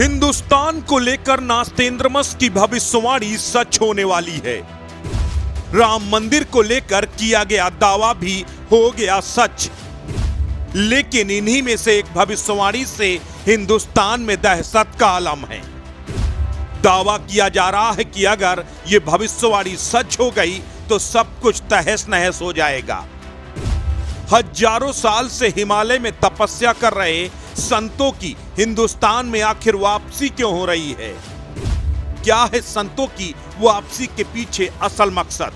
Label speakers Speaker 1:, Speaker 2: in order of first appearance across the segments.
Speaker 1: हिंदुस्तान को लेकर नास्तेंद्रमस की भविष्यवाणी सच होने वाली है। राम मंदिर को लेकर किया गया दावा भी हो गया सच। लेकिन इन्हीं में से एक भविष्यवाणी से हिंदुस्तान में दहशत का आलम है। दावा किया जा रहा है कि अगर ये भविष्यवाणी सच हो गई तो सब कुछ तहस नहस हो जाएगा। हजारों साल से हिमालय में तपस्या कर रहे संतों की हिंदुस्तान में आखिर वापसी क्यों हो रही है? क्या है संतों की वापसी के पीछे असल मकसद?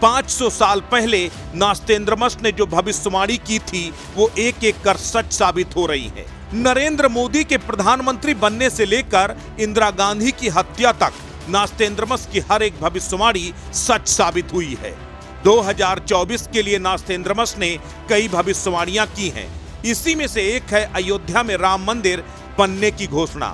Speaker 1: 500 साल पहले नास्तेंद्रमस ने जो भविष्यवाणी की थी वो एक एक कर सच साबित हो रही है। नरेंद्र मोदी के प्रधानमंत्री बनने से लेकर इंदिरा गांधी की हत्या तक नास्तेंद्रमस की हर एक भविष्यवाणी सच साबित हुई है। 2024 के लिए नास्तेंद्रमस ने कई भविष्यवाणियां की हैं। इसी में से एक है अयोध्या में राम मंदिर बनने की घोषणा।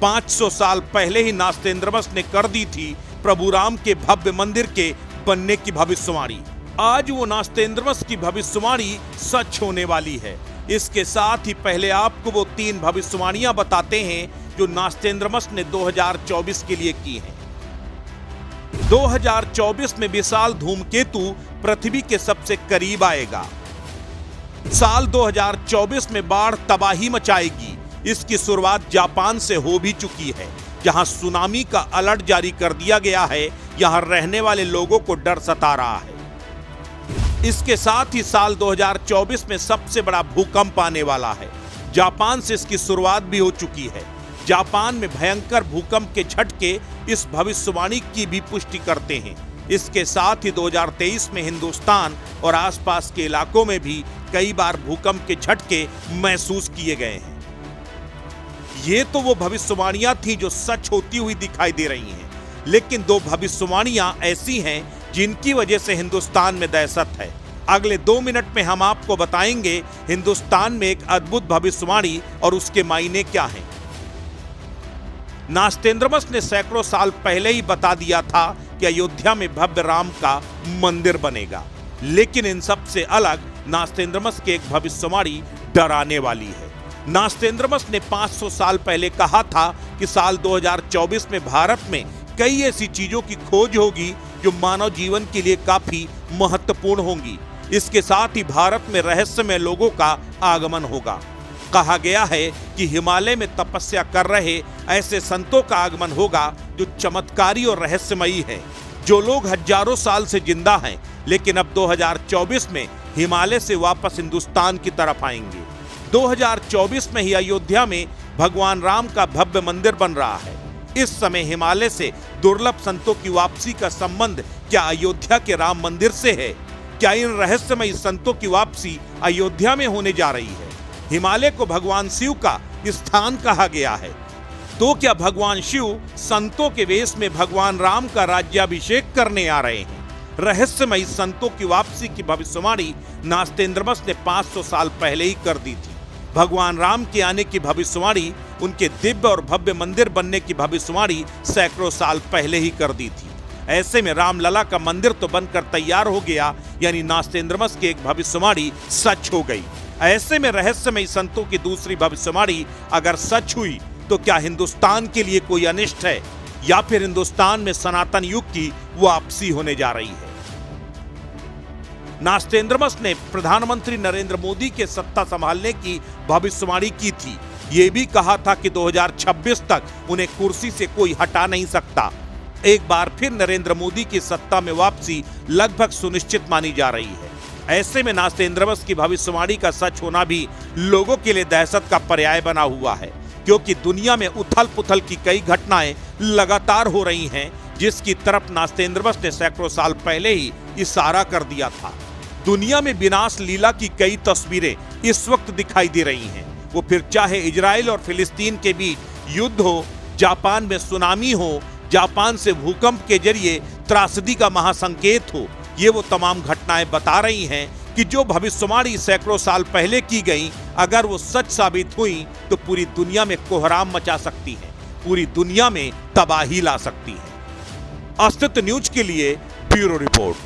Speaker 1: 500 साल पहले ही नास्तेंद्रमस ने कर दी थी प्रभु राम के भव्य मंदिर के बनने की भविष्यवाणी। आज वो नास्तेंद्रमस की भविष्यवाणी सच होने वाली है। इसके साथ ही पहले आपको वो 3 भविष्यवाणियां बताते हैं जो नास्तेंद्रमस ने 2024 के लिए की हैं। 2024 में विशाल धूमकेतु पृथ्वी के सबसे करीब आएगा। साल 2024 में बाढ़ तबाही मचाएगी। इसकी शुरुआत जापान से हो भी चुकी है, जहां सुनामी का अलर्ट जारी कर दिया गया है। यहां रहने वाले लोगों को डर सता रहा है। इसके साथ ही साल 2024 में सबसे बड़ा भूकंप आने वाला है। जापान से इसकी शुरुआत भी हो चुकी है। जापान में भयंकर भूकंप के झटके इस भविष्यवाणी की भी पुष्टि करते हैं। इसके साथ ही 2023 में हिंदुस्तान और आसपास के इलाकों में भी कई बार भूकंप के झटके महसूस किए गए हैं। ये तो वो भविष्यवाणियां थी जो सच होती हुई दिखाई दे रही हैं। लेकिन 2 भविष्यवाणियां ऐसी हैं जिनकी वजह से हिंदुस्तान में दहशत है। अगले 2 मिनट में हम आपको बताएंगे हिंदुस्तान में एक अद्भुत भविष्यवाणी और उसके मायने क्या हैं। नास्तेंद्रमस ने सैकड़ों साल पहले ही बता दिया था कि अयोध्या में भव्य राम का मंदिर बनेगा। लेकिन इन सब से अलग नास्तेंद्रमस की एक भविष्यवाणी डराने वाली है। नास्तेंद्रमस ने 500 साल पहले कहा था कि साल 2024 में भारत में कई ऐसी चीजों की खोज होगी जो मानव जीवन के लिए काफी महत्वपूर्ण होंगी। इसके साथ ही भारत में रहस्यमय लोगों का आगमन होगा। कहा गया है कि हिमालय में तपस्या कर रहे ऐसे संतों का आगमन होगा जो चमत्कारी और रहस्यमयी है, जो लोग हजारों साल से जिंदा हैं लेकिन अब 2024 में हिमालय से वापस हिंदुस्तान की तरफ आएंगे। 2024 में ही अयोध्या में भगवान राम का भव्य मंदिर बन रहा है। इस समय हिमालय से दुर्लभ संतों की वापसी का संबंध क्या अयोध्या के राम मंदिर से है? क्या इन रहस्यमयी संतों की वापसी अयोध्या में होने जा रही है? हिमालय को भगवान शिव का स्थान कहा गया है, तो क्या भगवान शिव संतों के वेश में भगवान राम का राज्याभिषेक करने आ रहे हैं? रहस्यमयी संतों की वापसी की भविष्यवाणी नास्तेंद्रमस ने 500 साल पहले ही कर दी थी। भगवान राम के आने की भविष्यवाणी, उनके दिव्य और भव्य मंदिर बनने की भविष्यवाणी सैकड़ों साल पहले ही कर दी थी। ऐसे में रामलला का मंदिर तो बनकर तैयार हो गया, यानी नास्तेंद्रमस की एक भविष्यवाणी सच हो गई। ऐसे में रहस्यमयी संतों की दूसरी भविष्यवाणी अगर सच हुई तो क्या हिंदुस्तान के लिए कोई अनिष्ट है, या फिर हिंदुस्तान में सनातन युग की वापसी होने जा रही है? नास्तेंद्रमस ने प्रधानमंत्री नरेंद्र मोदी के सत्ता संभालने की भविष्यवाणी की थी। ये भी कहा था कि 2026 तक उन्हें कुर्सी से कोई हटा नहीं सकता। एक बार फिर नरेंद्र मोदी की सत्ता में वापसी लगभग सुनिश्चित मानी जा रही है। ऐसे में नास्तेंद्रमस की भविष्यवाणी का सच होना भी लोगों के लिए दहशत का पर्याय बना हुआ है, क्योंकि दुनिया में उथल पुथल की कई घटनाएं लगातार हो रही हैं, जिसकी तरफ नास्तेंद्रमस ने सैकड़ों साल पहले ही इशारा कर दिया था। दुनिया में विनाश लीला की कई तस्वीरें इस वक्त दिखाई दे रही हैं। वो फिर चाहे इजराइल और फिलिस्तीन के बीच युद्ध हो, जापान में सुनामी हो, जापान से भूकंप के जरिए त्रासदी का महासंकेत हो, ये वो तमाम घटनाएं बता रही हैं कि जो भविष्यवाणी सैकड़ों साल पहले की गई, अगर वो सच साबित हुई तो पूरी दुनिया में कोहराम मचा सकती है, पूरी दुनिया में तबाही ला सकती है। अस्तित्व न्यूज के लिए ब्यूरो रिपोर्ट।